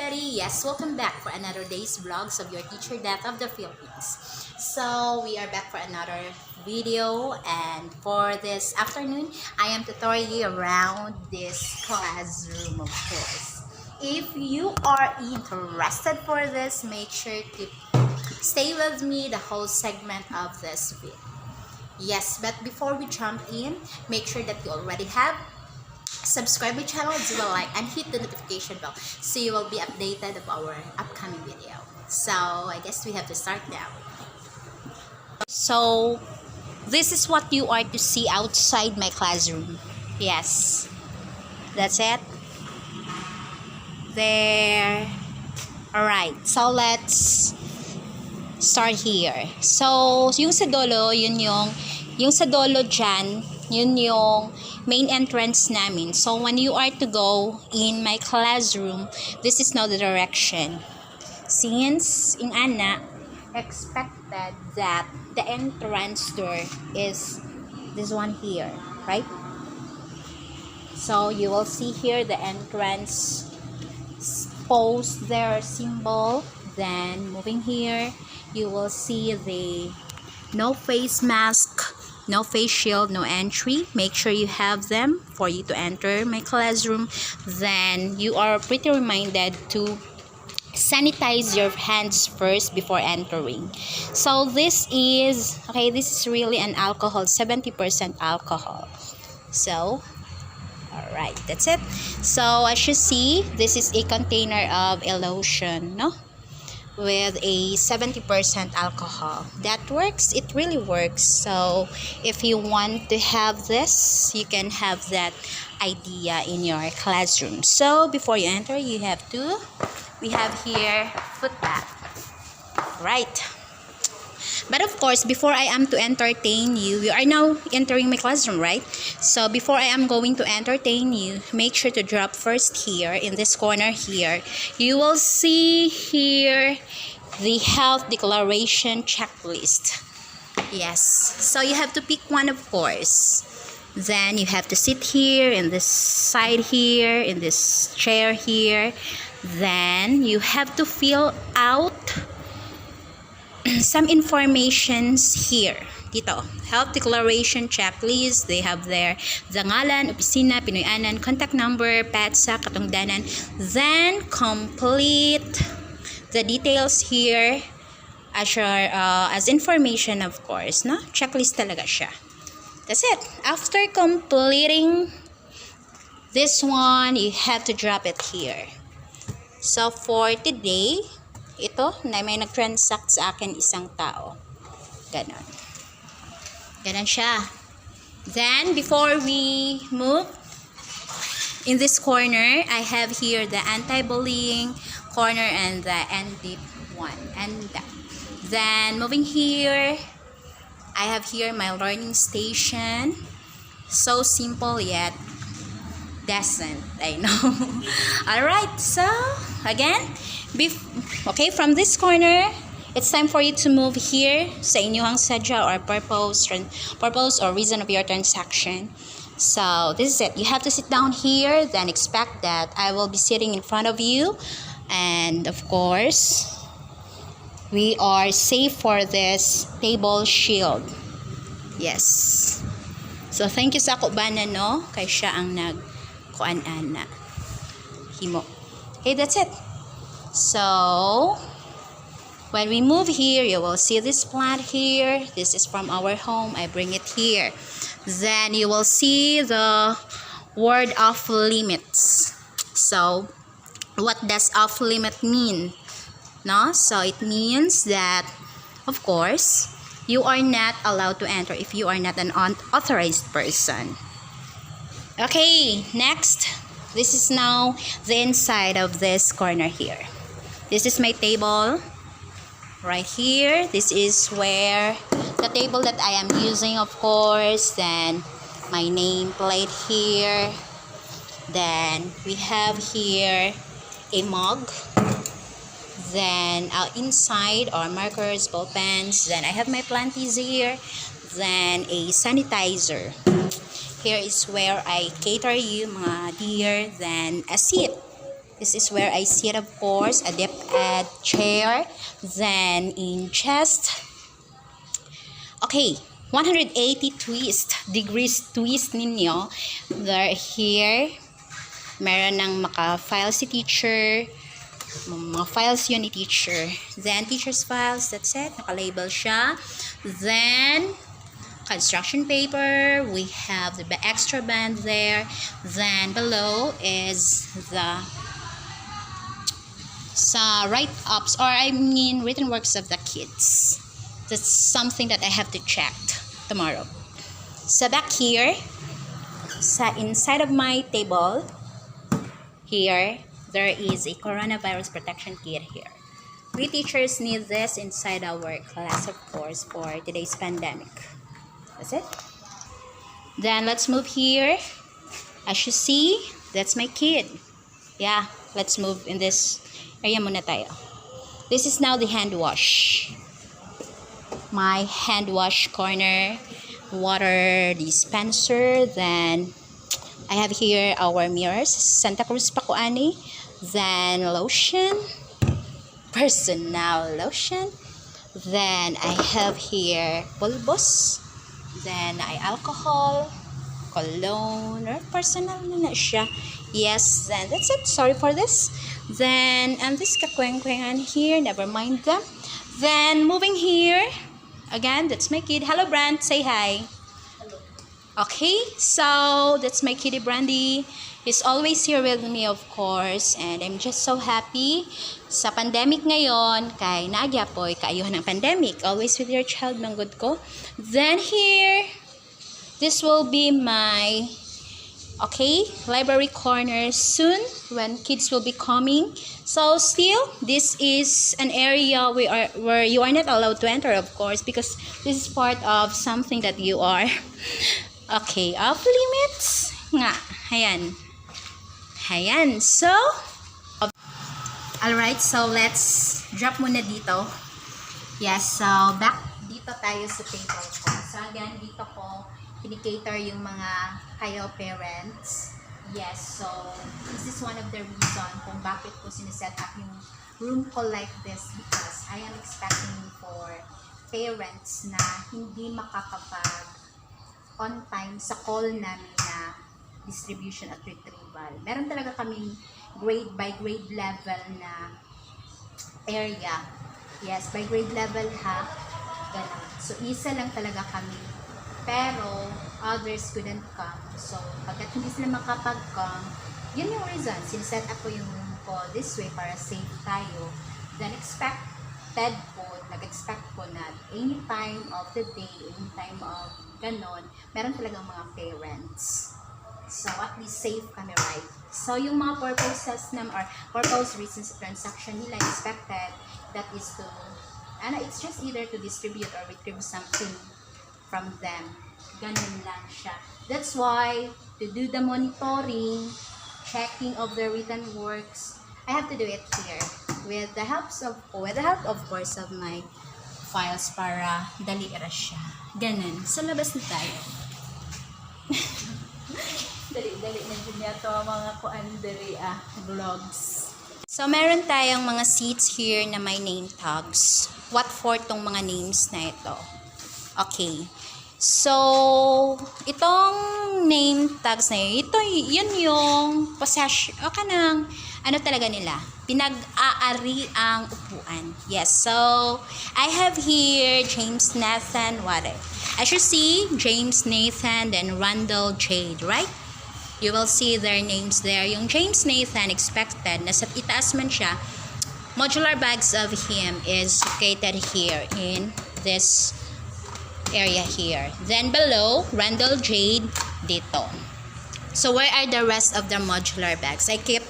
everybody. Yes, welcome back for another day's vlogs of your teacher Det of the Philippines. So we are back for another video, and for this afternoon I am tutoring you around this classroom, of course. If you are interested for this, make sure to stay with me the whole segment of this video. Yes, but before we jump in, make sure that you already have subscribe my channel, do a like, and hit the notification bell so you will be updated of our upcoming video. So I guess we have to start now. So this is what you are to see outside my classroom. Yes, that's it. There. Alright, so let's start here. So yung sa dolo, yung sa dolo dyan, yun yung main entrance namin. So when you are to go in my classroom, this is now the direction. Since in Ana expected that the entrance door is this one here, right? So you will see here the entrance post there, symbol. Then moving here, you will see the no face mask, no face shield, no entry. Make sure you have them for you to enter my classroom. Then you are pretty reminded to sanitize your hands first before entering. So this is really an alcohol, 70% alcohol. So alright, that's it. So as you see, this is a container of a lotion, no? With a 70% alcohol. That works, it really works. So if you want to have this, you can have that idea in your classroom. So before you enter, we have here foot bath, right? But of course, before I am to entertain you, you are now entering my classroom, right? So before I am going to entertain you, make sure to drop first here in this corner here. You will see here the health declaration checklist. Yes, so you have to pick one, of course. Then you have to sit here in this side here, in this chair here. Then you have to fill out some informations here. Dito, health declaration checklist. They have there the ngalan, opisina, Pinoyanan, contact number, PEDSA, katungdanan. Then complete the details here as information, of course, no? Checklist talaga siya. That's it. After completing this one, you have to drop it here. So for today, ito na may nag-transact sa akin isang tao. Ganon. Ganon siya. Then, before we move, in this corner, I have here the anti-bullying corner and the NDIP one. And then, moving here, I have here my learning station. So simple yet decent, I know. Alright, so again, okay, from this corner, it's time for you to move here sa inyong sadya or purpose or reason of your transaction. So this is it. You have to sit down here, then expect that I will be sitting in front of you, and of course we are safe for this table shield. Yes, so thank you sa ako bana, no, kay siya ang kuan-ana himo. Okay, that's it. So when we move here, you will see this plant here. This is from our home. I bring it here. Then you will see the word off limits. So what does off limit mean? No? So it means that, of course, you are not allowed to enter if you are not an unauthorized person. Okay, next, this is now the inside of this corner here. This is my table right here. This is where the table that I am using, of course. Then my nameplate here. Then we have here a mug. Then inside are markers, ball pens. Then I have my planties here. Then a sanitizer. Here is where I cater you, mga dear. Then a seat. This is where I sit, of course, a dep.ed chair, then in chest. Okay, 180 degrees twist ninyo. They're here. Meron ng maka-file si teacher. Mga files yun ni teacher. Then, teacher's files, that's it. Naka-label siya. Then, construction paper. We have the extra band there. Then, below is the write-ups, or I mean written works of the kids. That's something that I have to check tomorrow. So, back here, inside of my table, here, there is a coronavirus protection kit here. We teachers need this inside our class, of course, for today's pandemic. That's it. Then let's move here. As you see, that's my kid. Yeah, let's move in this area muna tayo. This is now the hand wash. My hand wash corner, water dispenser, then I have here our mirrors, Santa Cruz pa ko ani. Then lotion, personal lotion. Then I have here pulbos. Then I alcohol, cologne, or personal na siya. Yes, then that's it. Sorry for this. Then, and this kakweng-kwengan here, never mind them. Then, moving here, again, that's my kid. Hello, Brand. Say hi. Hello. Okay, so that's my kitty Brandy. He's always here with me, of course, and I'm just so happy sa pandemic ngayon, kay nagyapoy kaayuhan ng pandemic, always with your child, manggod ko. Then here, this will be my, okay, library corner soon when kids will be coming. So still, this is an area where you are not allowed to enter, of course, because this is part of something that you are, okay, off limits nga. Ayan. Ayan, so, alright, so let's drop muna dito. Yes, so back dito tayo sa table ko. So again, dito ko kinikater yung mga kayo parents. Yes, so this is one of the reason kung bakit ko sineset up yung room ko like this, because I am expecting for parents na hindi makakapag on time sa call namin na distribution at retrieval. Meron talaga kaming grade by grade level na area. Yes, by grade level ha. Ganun. So, isa lang talaga kami. Pero, others couldn't come. So, pagkat hindi sila makapag-come, yun yung reason. Sineset up ko yung room ko this way para safe tayo. Then, nag-expect ko na any time of the day, any time of ganon, meron talagang mga parents. So, at least safe kami, right? So, yung mga purposes or purpose reasons of transaction nila expected, that is to, it's just either to distribute or retrieve something from them. Ganun lang siya. That's why, to do the monitoring, checking of the written works, I have to do it here. With the help, of course, of my files para dali siya. Ganun. So, labas na tayo. Dali na dyan yato mga kuandari vlogs. So, meron tayong mga seats here na may name tags. What for tong mga names na ito? Okay. So, itong name tags na yun yung possession, o kanang, ano talaga nila? Pinag-aari ang upuan. Yes, so, I have here James Nathan Wade. As you see, James Nathan, then Randall Jade, right? You will see their names there. Yung James Nathan, expected, nasa itaas man siya, modular bags of him is located here in this area here. Then below, Randall Jade dito. So where are the rest of the modular bags? I keep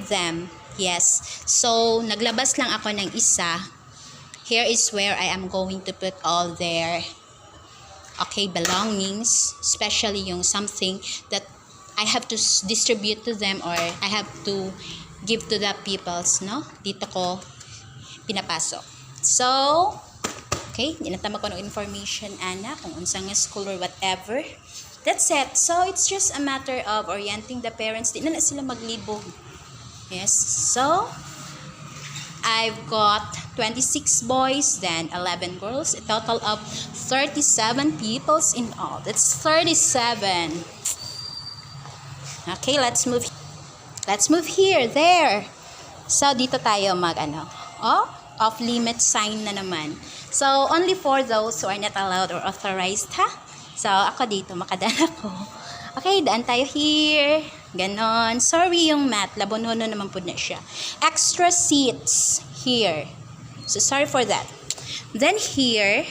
them. Yes. So naglabas lang ako ng isa. Here is where I am going to put all their belongings, especially yung something that I have to distribute to them or I have to give to the peoples, no? Dito ko pinapasok. So, okay, dinatama ko ng information, Ana, kung unsang school or whatever. That's it. So, it's just a matter of orienting the parents. Di na sila maglibog. Yes, so I've got 26 boys, then 11 girls, a total of 37 peoples in all. That's 37. Okay, let's move. Let's move here, there. So, dito tayo off limit sign na naman. So, only for those who are not allowed or authorized, ha? So, ako dito, makadaan ako. Okay, daan tayo here. Ganon. Sorry yung mat, labonono naman po na siya. Extra seats here. So, sorry for that. Then here,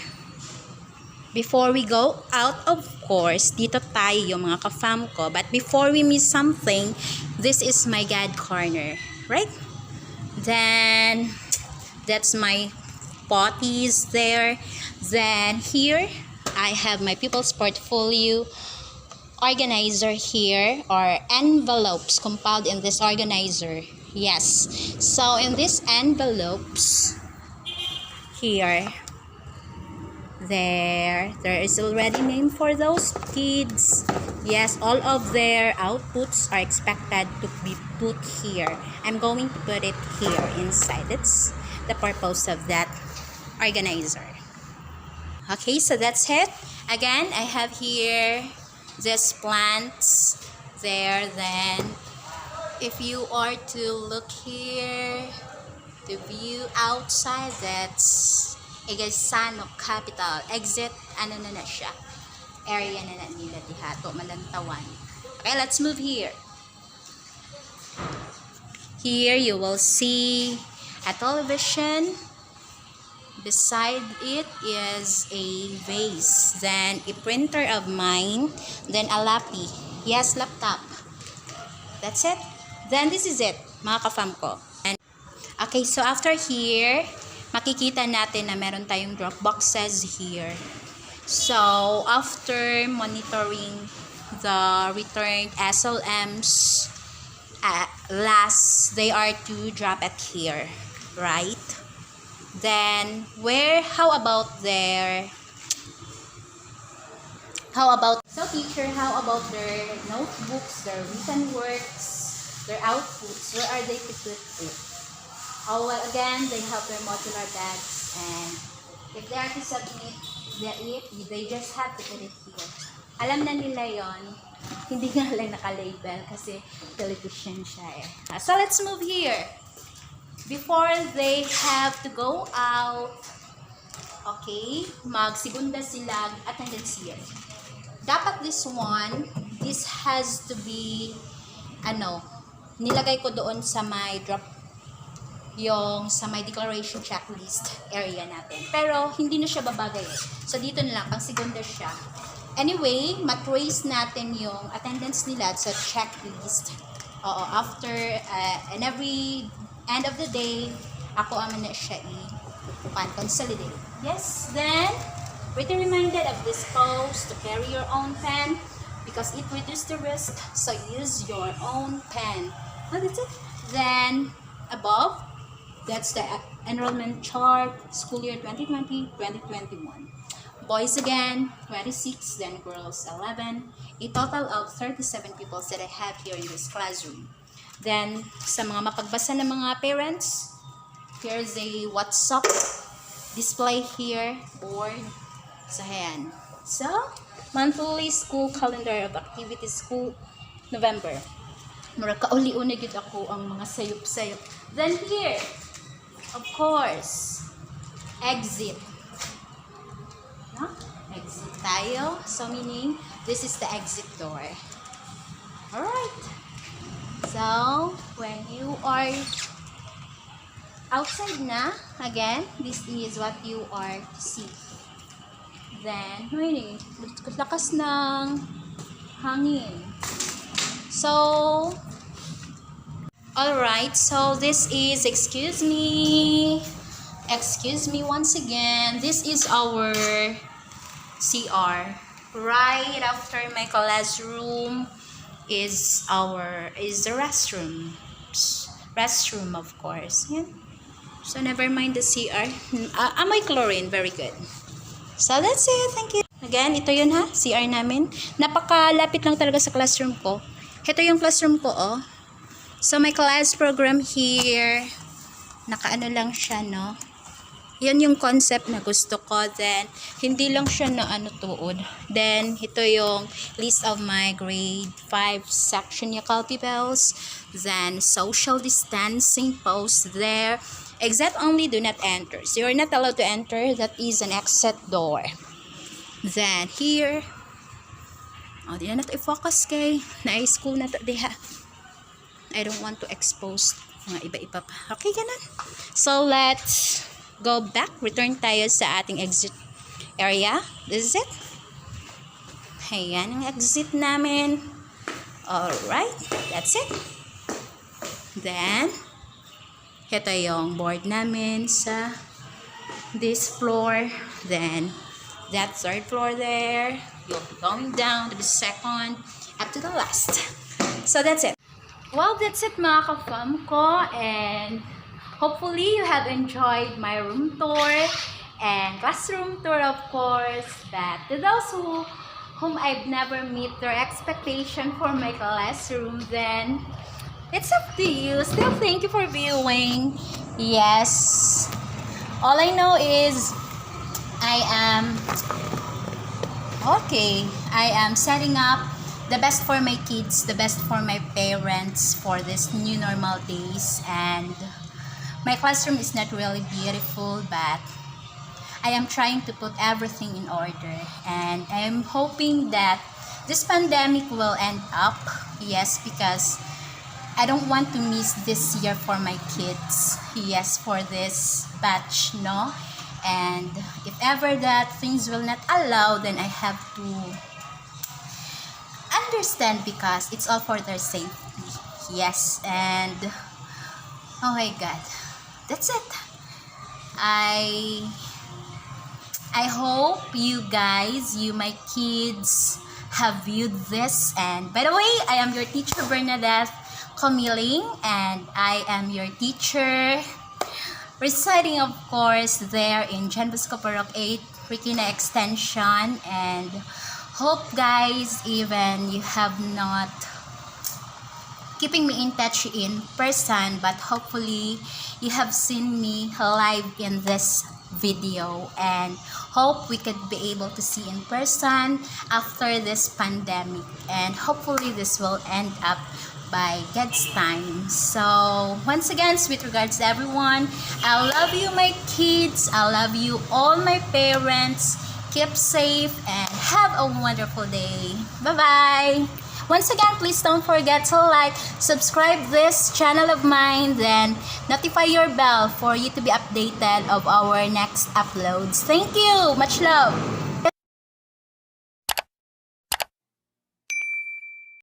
before we go out, of course, dito tayo mga ka-fam ko. But before we miss something, this is my God corner, right? Then, that's my potties there. Then, here, I have my people's portfolio organizer here, or envelopes compiled in this organizer. Yes. So, in these envelopes, here, there is already name for those kids. Yes, all of their outputs are expected to be put here. I'm going to put it here inside. That's the purpose of that organizer. Okay, so that's it. Again, I have here these plants there. Then if you are to look here, the view outside, that's Egasano Capital. Exit, ano na siya, area na nila dihato, Malantawan. Okay, let's move here. Here you will see a television. Beside it is a vase, then a printer of mine, then a lapi. Yes, laptop. That's it. Then this is it, mga ka-fam ko. And okay, so after here, makikita natin na meron tayong drop boxes here. So, after monitoring the returned SLMs, last, they are to drop it here, right? Then, how about so teacher, how about their notebooks, their written works, their outputs, where are they to put it? Oh, well, again, they have their modular bags, and if they are to submit they just have to put it here. Alam na nila yon, hindi nga lang naka-label kasi television siya eh. So, let's move here. Before they have to go out, okay, mag-segunda sila, attendance here. Dapat this has to be, nilagay ko doon sa my sa my declaration checklist area natin. Pero, hindi na siya babagay eh. So, dito na lang, pang segunda siya. Anyway, matrace natin yung attendance nila sa checklist. After, and every end of the day, ako aman na siya consolidate. Yes, then, pretty reminded of this post to carry your own pen because it reduces the risk, so use your own pen. That's it. Then, above, that's the enrollment chart, school year 2020-2021. Boys again, 26, then girls 11. A total of 37 people that I have here in this classroom. Then, sa mga mapagbasa ng mga parents, here's a WhatsApp display here, board. So, ayan. So, monthly school calendar of activities, school, November. Mura kauli-unig yun ako ang mga sayop-sayop. Then here, of course, exit. No? Exit tayo. So, meaning, this is the exit door. Alright. So, when you are outside na, again, this is what you are to see. Then, lakas ng hangin. So, alright, so this is, excuse me once again, this is our CR. Right after my classroom is the restroom. Restroom, of course. Yan. So, never mind the CR. Amoy chlorine, very good. So, that's it. Thank you. Again, ito yun ha, CR namin. Napakalapit lang talaga sa classroom ko. Ito yung classroom ko, oh. So, my class program here, nakaano lang siya, no? Yan yung concept na gusto ko. Then, hindi lang siya na tuod. Then, ito yung list of my grade 5 section Yakal Peoples. Then, social distancing post there. Exit only, do not enter. So, you're not allowed to enter. That is an exit door. Then, here. Di na nato i-focus kay na-school na to diha. I don't want to expose mga iba-iba pa. Okay, ganun. So, let's go back. Return tayo sa ating exit area. This is it. Ayan ang exit namin. Alright. That's it. Then, ito yung board namin sa this floor. Then, that third floor there. You'll be going down to the second up to the last. So, that's it. Well, that's it mga ka-FamKoh, and hopefully you have enjoyed my room tour and classroom tour, of course. But to those whom I've never meet their expectation for my classroom, then it's up to you. Still, thank you for viewing. Yes, all I know is I am setting up the best for my kids, the best for my parents for this new normal days. And my classroom is not really beautiful, but I am trying to put everything in order. And I am hoping that this pandemic will end up. Yes, because I don't want to miss this year for my kids. Yes, for this batch, no? And if ever that things will not allow, then I have to understand, because it's all for their safety. Yes, and oh my God, that's it. I hope you guys, my kids, have viewed this. And by the way, I am your teacher Det Comiling, and I am your teacher residing, of course, there in Jan Bosco Parok 8 Rikina Extension. And hope guys, even you have not keeping me in touch in person, but hopefully you have seen me live in this video, and hope we could be able to see in person after this pandemic. And hopefully this will end up by God's time. So once again, sweet regards to everyone. I love you, my kids. I love you, all my parents. Keep safe and have a wonderful day. Bye-bye. Once again, please don't forget to like, subscribe this channel of mine, then notify your bell for you to be updated of our next uploads. Thank you. Much love.